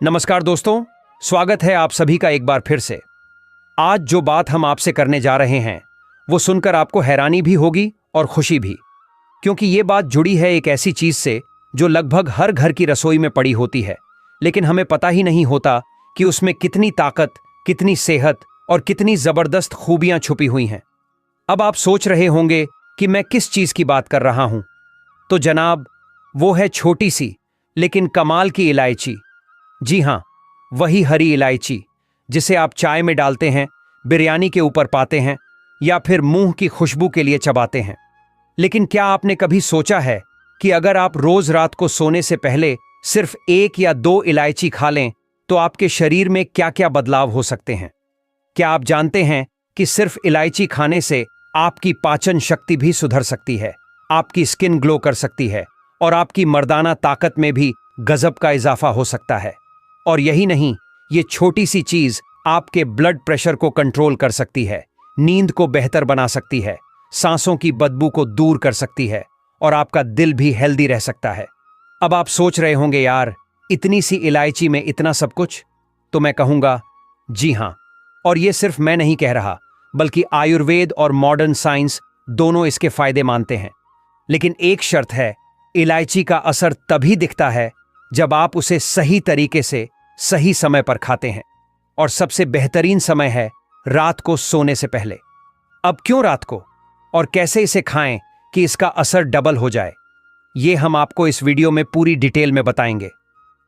नमस्कार दोस्तों, स्वागत है आप सभी का एक बार फिर से। आज जो बात हम आपसे करने जा रहे हैं वो सुनकर आपको हैरानी भी होगी और खुशी भी, क्योंकि ये बात जुड़ी है एक ऐसी चीज से जो लगभग हर घर की रसोई में पड़ी होती है, लेकिन हमें पता ही नहीं होता कि उसमें कितनी ताकत, कितनी सेहत और कितनी जबरदस्त खूबियां छुपी हुई हैं। अब आप सोच रहे होंगे कि मैं किस चीज की बात कर रहा हूं। तो जनाब, वो है छोटी सी लेकिन कमाल की इलायची। जी हां, वही हरी इलायची जिसे आप चाय में डालते हैं, बिरयानी के ऊपर पाते हैं या फिर मुंह की खुशबू के लिए चबाते हैं। लेकिन क्या आपने कभी सोचा है कि अगर आप रोज रात को सोने से पहले सिर्फ 1 या 2 इलायची खा लें तो आपके शरीर में क्या क्या बदलाव हो सकते हैं? क्या आप जानते हैं कि सिर्फ इलायची खाने से आपकी पाचन शक्ति भी सुधर सकती है, आपकी स्किन ग्लो कर सकती है और आपकी मर्दाना ताकत में भी गजब का इजाफा हो सकता है। और यही नहीं, ये छोटी सी चीज आपके ब्लड प्रेशर को कंट्रोल कर सकती है, नींद को बेहतर बना सकती है, सांसों की बदबू को दूर कर सकती है और आपका दिल भी हेल्दी रह सकता है। अब आप सोच रहे होंगे, यार इतनी सी इलायची में इतना सब कुछ? तो मैं कहूंगा जी हां, और ये सिर्फ मैं नहीं कह रहा, बल्कि आयुर्वेद और मॉडर्न साइंस दोनों इसके फायदे मानते हैं। लेकिन एक शर्त है, इलायची का असर तभी दिखता है जब आप उसे सही तरीके से सही समय पर खाते हैं, और सबसे बेहतरीन समय है रात को सोने से पहले। अब क्यों रात को और कैसे इसे खाएं कि इसका असर डबल हो जाए, ये हम आपको इस वीडियो में पूरी डिटेल में बताएंगे।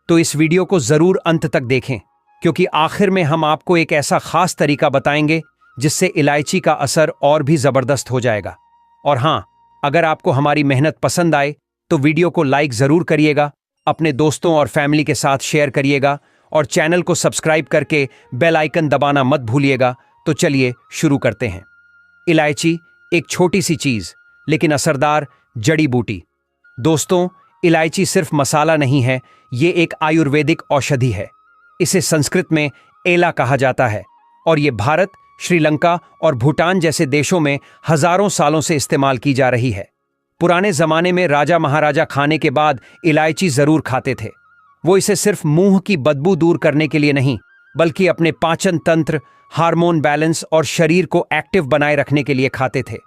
तो इस वीडियो को जरूर अंत तक देखें, क्योंकि आखिर में हम आपको एक ऐसा खास तरीका बताएंगे जिससे इलायची का असर और भी जबरदस्त हो जाएगा। और हां, अगर आपको हमारी मेहनत पसंद आए तो वीडियो को लाइक जरूर करिएगा, अपने दोस्तों और फैमिली के साथ शेयर करिएगा और चैनल को सब्सक्राइब करके बेल आइकन दबाना मत भूलिएगा। तो चलिए शुरू करते हैं। इलायची एक छोटी सी चीज लेकिन असरदार जड़ी बूटी। दोस्तों, इलायची सिर्फ मसाला नहीं है, ये एक आयुर्वेदिक औषधि है। इसे संस्कृत में एला कहा जाता है और ये भारत, श्रीलंका और भूटान जैसे देशों में हजारों सालों से इस्तेमाल की जा रही है। पुराने जमाने में राजा महाराजा खाने के बाद इलायची जरूर खाते थे। वो इसे सिर्फ मुंह की बदबू दूर करने के लिए नहीं, बल्कि अपने पाचन तंत्र, हार्मोन बैलेंस और शरीर को एक्टिव बनाए रखने के लिए खाते थे।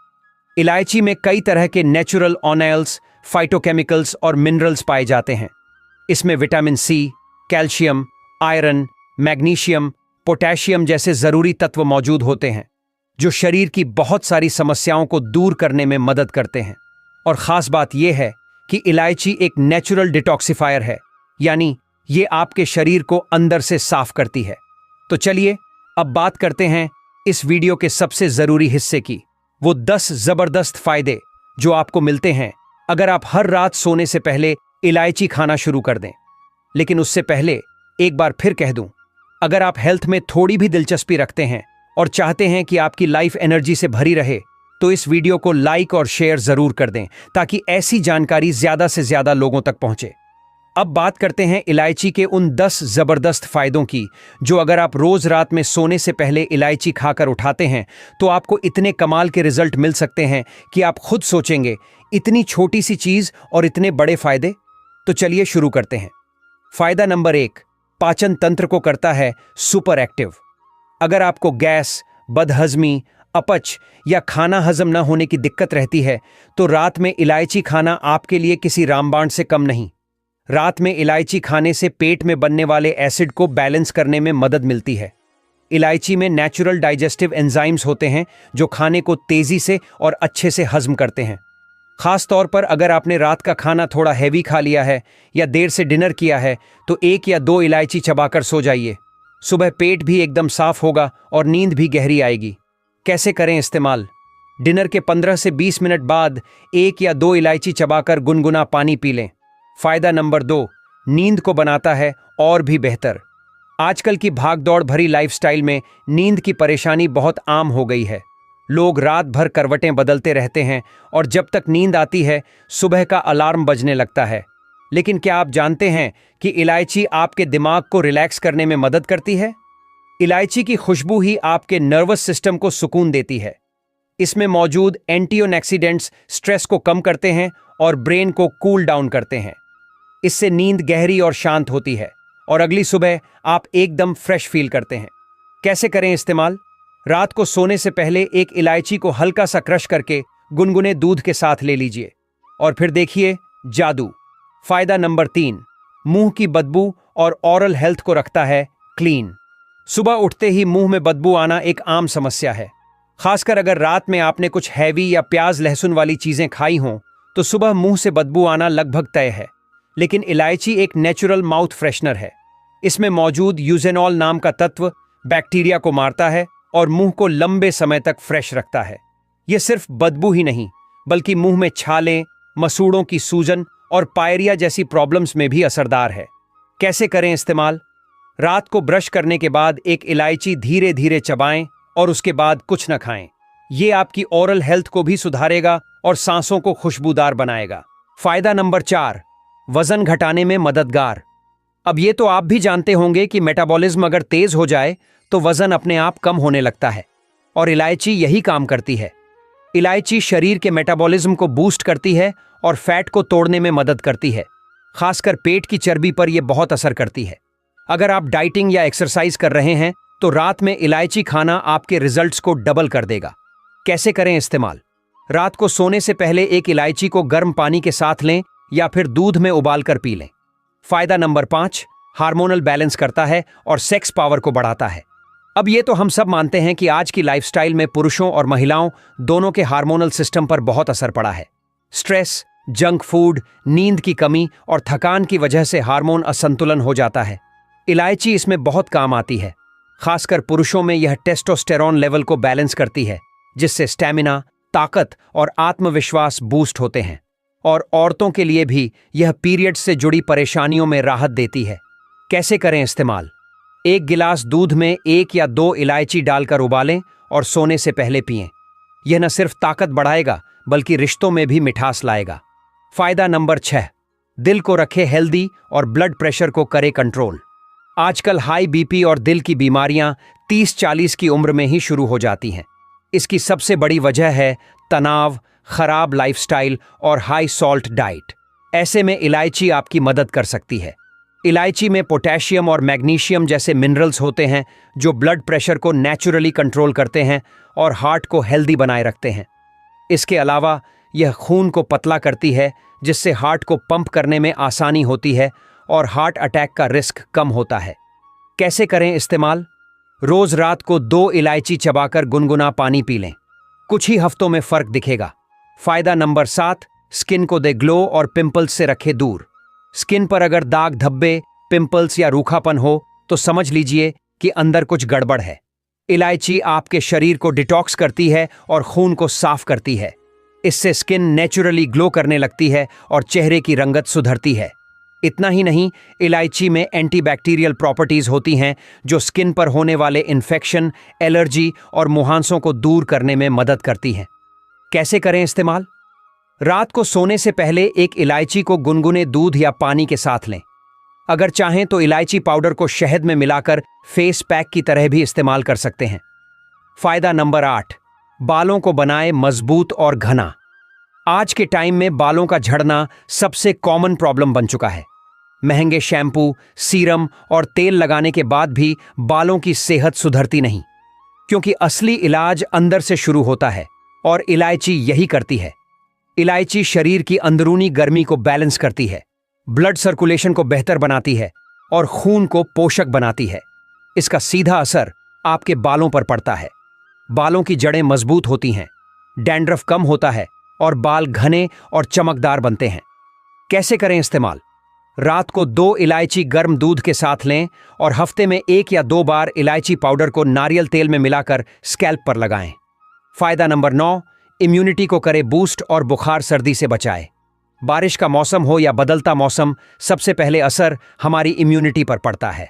इलायची में कई तरह के नेचुरल ऑनएल्स, फाइटोकेमिकल्स और मिनरल्स पाए जाते हैं। इसमें vitamin C, calcium, iron, magnesium, potassium जैसे जरूरी तत्व मौजूद होते हैं, जो शरीर की बहुत सारी समस्याओं को दूर करने में मदद करते हैं। और खास बात यह है कि इलायची एक नेचुरल डिटॉक्सिफायर है, यानी ये आपके शरीर को अंदर से साफ करती है। तो चलिए अब बात करते हैं इस वीडियो के सबसे जरूरी हिस्से की, वो 10 जबरदस्त फायदे जो आपको मिलते हैं अगर आप हर रात सोने से पहले इलायची खाना शुरू कर दें। लेकिन उससे पहले एक बार फिर कह दूं, अगर आप हेल्थ में थोड़ी भी दिलचस्पी रखते हैं और चाहते हैं कि आपकी लाइफ एनर्जी से भरी रहे, तो इस वीडियो को लाइक और शेयर जरूर कर दें ताकि ऐसी जानकारी ज्यादा से ज्यादा लोगों तक पहुंचे। अब बात करते हैं इलायची के उन 10 जबरदस्त फायदों की, जो अगर आप रोज रात में सोने से पहले इलायची खाकर उठाते हैं तो आपको इतने कमाल के रिजल्ट मिल सकते हैं कि आप खुद सोचेंगे, इतनी छोटी सी चीज और इतने बड़े फायदे। तो चलिए शुरू करते हैं। फायदा नंबर 1, पाचन तंत्र को करता है सुपर एक्टिव। अगर आपको गैस, बदहजमी, अपच या खाना हजम न होने की दिक्कत रहती है तो रात में इलायची खाना आपके लिए किसी रामबाण से कम नहीं। रात में इलायची खाने से पेट में बनने वाले एसिड को बैलेंस करने में मदद मिलती है। इलायची में नेचुरल डाइजेस्टिव एंजाइम्स होते हैं जो खाने को तेजी से और अच्छे से हजम करते हैं। खास तौर पर अगर आपने रात का खाना थोड़ा हैवी खा लिया है या देर से डिनर किया है तो 1 या 2 इलायची चबाकर सो जाइए। सुबह पेट भी एकदम साफ होगा और नींद भी गहरी आएगी। कैसे करें इस्तेमाल? डिनर के 15 से 20 मिनट बाद 1 या 2 इलायची चबाकर गुनगुना पानी पी लें। फायदा नंबर 2, नींद को बनाता है और भी बेहतर। आजकल की भागदौड़ भरी लाइफस्टाइल में नींद की परेशानी बहुत आम हो गई है। लोग रात भर करवटें बदलते रहते हैं और जब तक नींद आती है सुबह का अलार्म बजने लगता है। लेकिन क्या आप जानते हैं कि इलायची आपके दिमाग को रिलैक्स करने में मदद करती है? इलायची की खुशबू ही आपके नर्वस सिस्टम को सुकून देती है। इसमें मौजूद एंटीऑक्सीडेंट्स स्ट्रेस को कम करते हैं और ब्रेन को कूल डाउन करते हैं। इससे नींद गहरी और शांत होती है और अगली सुबह आप एकदम फ्रेश फील करते हैं। कैसे करें इस्तेमाल? रात को सोने से पहले एक इलायची को हल्का सा क्रश करके गुनगुने दूध के साथ ले लीजिए और फिर देखिए जादू। फायदा नंबर 3, मुंह की बदबू और ओरल हेल्थ को रखता है क्लीन। सुबह उठते ही मुंह में बदबू आना एक आम समस्या है, खासकर अगर रात में आपने कुछ हैवी या प्याज लहसुन वाली चीजें खाई हों तो सुबह मुंह से बदबू आना लगभग तय है। लेकिन इलायची एक नेचुरल माउथ फ्रेशनर है। इसमें मौजूद यूजेनॉल नाम का तत्व बैक्टीरिया को मारता है और मुंह को लंबे समय तक फ्रेश रखता है। यह सिर्फ बदबू ही नहीं बल्कि मुंह में छाले, मसूड़ों की सूजन और पायरिया जैसी प्रॉब्लम्स में भी असरदार है। कैसे करें इस्तेमाल? रात को ब्रश करने के बाद एक इलायची धीरे धीरे चबाएं और उसके बाद कुछ न खाएं। ये आपकी ओरल हेल्थ को भी सुधारेगा और सांसों को खुशबूदार बनाएगा। फायदा नंबर 4, वजन घटाने में मददगार। अब ये तो आप भी जानते होंगे कि मेटाबॉलिज्म अगर तेज हो जाए तो वजन अपने आप कम होने लगता है और इलायची यही काम करती है। इलायची शरीर के मेटाबॉलिज्म को बूस्ट करती है और फैट को तोड़ने में मदद करती है। खासकर पेट की चर्बी पर यह बहुत असर करती है। अगर आप डाइटिंग या एक्सरसाइज कर रहे हैं तो रात में इलायची खाना आपके रिजल्ट्स को डबल कर देगा। कैसे करें इस्तेमाल? रात को सोने से पहले एक इलायची को गर्म पानी के साथ लें या फिर दूध में उबाल कर पी लें। फायदा नंबर 5, हार्मोनल बैलेंस करता है और सेक्स पावर को बढ़ाता है। अब ये तो हम सब मानते हैं कि आज की लाइफस्टाइल में पुरुषों और महिलाओं दोनों के हार्मोनल सिस्टम पर बहुत असर पड़ा है। स्ट्रेस, जंक फूड, नींद की कमी और थकान की वजह से हार्मोन असंतुलन हो जाता है। इलायची इसमें बहुत काम आती है। खासकर पुरुषों में यह टेस्टोस्टेरोन लेवल को बैलेंस करती है, जिससे स्टैमिना, ताकत और आत्मविश्वास बूस्ट होते हैं। और औरतों के लिए भी यह पीरियड से जुड़ी परेशानियों में राहत देती है। कैसे करें इस्तेमाल? एक गिलास दूध में 1 या 2 इलायची डालकर उबालें और सोने से पहले पिएं। यह न सिर्फ ताकत बढ़ाएगा बल्कि रिश्तों में भी मिठास लाएगा। फायदा नंबर 6, दिल को रखे हेल्दी और ब्लड प्रेशर को करे कंट्रोल। आजकल हाई बीपी और दिल की बीमारियां 30-40 की उम्र में ही शुरू हो जाती हैं। इसकी सबसे बड़ी वजह है तनाव, खराब लाइफस्टाइल और हाई सॉल्ट डाइट। ऐसे में इलायची आपकी मदद कर सकती है। इलायची में पोटेशियम और मैग्नीशियम जैसे मिनरल्स होते हैं जो ब्लड प्रेशर को नेचुरली कंट्रोल करते हैं और हार्ट को हेल्दी बनाए रखते हैं। इसके अलावा यह खून को पतला करती है, जिससे हार्ट को पंप करने में आसानी होती है और हार्ट अटैक का रिस्क कम होता है। कैसे करें इस्तेमाल? रोज रात को 2 इलायची चबाकर गुनगुना पानी पी लें। कुछ ही हफ्तों में फर्क दिखेगा। फायदा नंबर 7, स्किन को दे ग्लो और पिंपल्स से रखे दूर। स्किन पर अगर दाग धब्बे, पिंपल्स या रूखापन हो तो समझ लीजिए कि अंदर कुछ गड़बड़ है। इलायची आपके शरीर को डिटॉक्स करती है और खून को साफ करती है। इससे स्किन नेचुरली ग्लो करने लगती है और चेहरे की रंगत सुधरती है। इतना ही नहीं, इलायची में एंटीबैक्टीरियल प्रॉपर्टीज होती हैं जो स्किन पर होने वाले इन्फेक्शन, एलर्जी और मुहांसों को दूर करने में मदद करती हैं। कैसे करें इस्तेमाल? रात को सोने से पहले एक इलायची को गुनगुने दूध या पानी के साथ लें। अगर चाहें तो इलायची पाउडर को शहद में मिलाकर फेस पैक की तरह भी इस्तेमाल कर सकते हैं। फायदा नंबर 8, बालों को बनाए मजबूत और घना। आज के टाइम में बालों का झड़ना सबसे कॉमन प्रॉब्लम बन चुका है। महंगे शैम्पू, सीरम और तेल लगाने के बाद भी बालों की सेहत सुधरती नहीं, क्योंकि असली इलाज अंदर से शुरू होता है और इलायची यही करती है। इलायची शरीर की अंदरूनी गर्मी को बैलेंस करती है, ब्लड सर्कुलेशन को बेहतर बनाती है और खून को पोषक बनाती है। इसका सीधा असर आपके बालों पर पड़ता है। बालों की जड़ें मजबूत होती हैं, डैंड्रफ कम होता है और बाल घने और चमकदार बनते हैं। कैसे करें इस्तेमाल? रात को 2 इलायची गर्म दूध के साथ लें और हफ्ते में 1 या 2 बार इलायची पाउडर को नारियल तेल में मिलाकर स्कैल्प पर लगाएं। फायदा नंबर 9, इम्यूनिटी को करे बूस्ट और बुखार सर्दी से बचाए। बारिश का मौसम हो या बदलता मौसम, सबसे पहले असर हमारी इम्यूनिटी पर पड़ता है।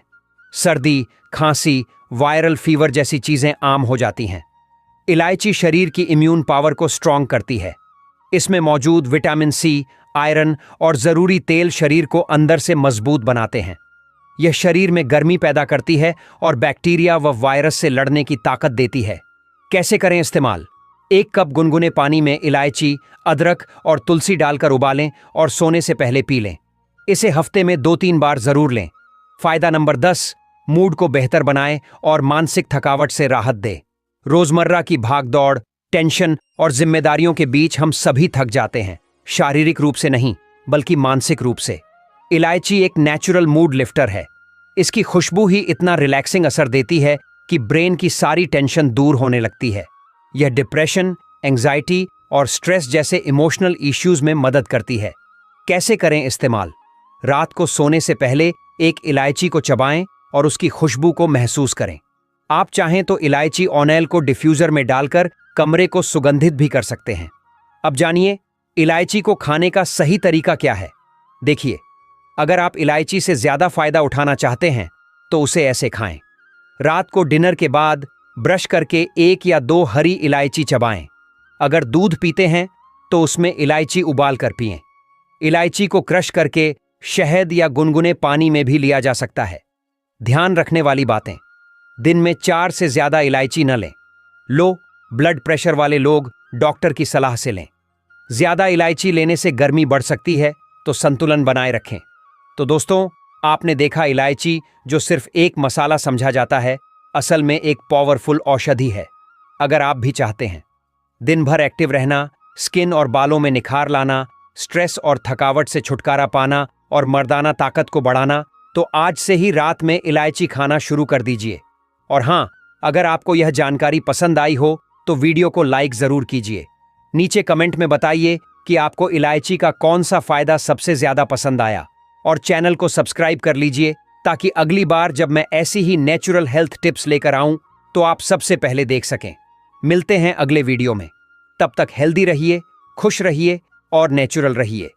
सर्दी, खांसी, वायरल फीवर जैसी चीजें आम हो जाती हैं। इलायची शरीर की इम्यून पावर को स्ट्रॉन्ग करती है। इसमें मौजूद विटामिन सी, आयरन और जरूरी तेल शरीर को अंदर से मजबूत बनाते हैं। यह शरीर में गर्मी पैदा करती है और बैक्टीरिया व वायरस से लड़ने की ताकत देती है। कैसे करें इस्तेमाल? 1 कप गुनगुने पानी में इलायची, अदरक और तुलसी डालकर उबालें और सोने से पहले पी लें। इसे हफ्ते में 2-3 बार जरूर लें। फायदा नंबर 10, मूड को बेहतर बनाए और मानसिक थकावट से राहत दे। रोजमर्रा की भागदौड़, टेंशन और जिम्मेदारियों के बीच हम सभी थक जाते हैं, शारीरिक रूप से नहीं बल्कि मानसिक रूप से। इलायची एक नेचुरल मूड लिफ्टर है। इसकी खुशबू ही इतना रिलैक्सिंग असर देती है कि ब्रेन की सारी टेंशन दूर होने लगती है। यह डिप्रेशन, एंजाइटी और स्ट्रेस जैसे इमोशनल इश्यूज में मदद करती है। कैसे करें इस्तेमाल? रात को सोने से पहले एक इलायची को चबाएं और उसकी खुशबू को महसूस करें। आप चाहें तो इलायची ऑनेल को डिफ्यूजर में डालकर कमरे को सुगंधित भी कर सकते हैं। अब जानिए इलायची को खाने का सही तरीका क्या है। देखिए, अगर आप इलायची से ज्यादा फायदा उठाना चाहते हैं तो उसे ऐसे खाएं। रात को डिनर के बाद ब्रश करके 1 या 2 हरी इलायची चबाएं। अगर दूध पीते हैं तो उसमें इलायची उबाल कर पिएं। इलायची को क्रश करके शहद या गुनगुने पानी में भी लिया जा सकता है। ध्यान रखने वाली बातें: दिन में 4 से ज्यादा इलायची न लें। लो ब्लड प्रेशर वाले लोग डॉक्टर की सलाह से लें। ज्यादा इलायची लेने से गर्मी बढ़ सकती है, तो संतुलन बनाए रखें। तो दोस्तों, आपने देखा इलायची जो सिर्फ एक मसाला समझा जाता है, असल में एक पावरफुल औषधि है। अगर आप भी चाहते हैं दिन भर एक्टिव रहना, स्किन और बालों में निखार लाना, स्ट्रेस और थकावट से छुटकारा पाना और मर्दाना ताकत को बढ़ाना, तो आज से ही रात में इलायची खाना शुरू कर दीजिए। और हाँ, अगर आपको यह जानकारी पसंद आई हो तो वीडियो को लाइक जरूर कीजिए। नीचे कमेंट में बताइए कि आपको इलायची का कौन सा फायदा सबसे ज्यादा पसंद आया, और चैनल को सब्सक्राइब कर लीजिए ताकि अगली बार जब मैं ऐसी ही नेचुरल हेल्थ टिप्स लेकर आऊं तो आप सबसे पहले देख सकें। मिलते हैं अगले वीडियो में। तब तक हेल्दी रहिए, खुश रहिए और नेचुरल रहिए।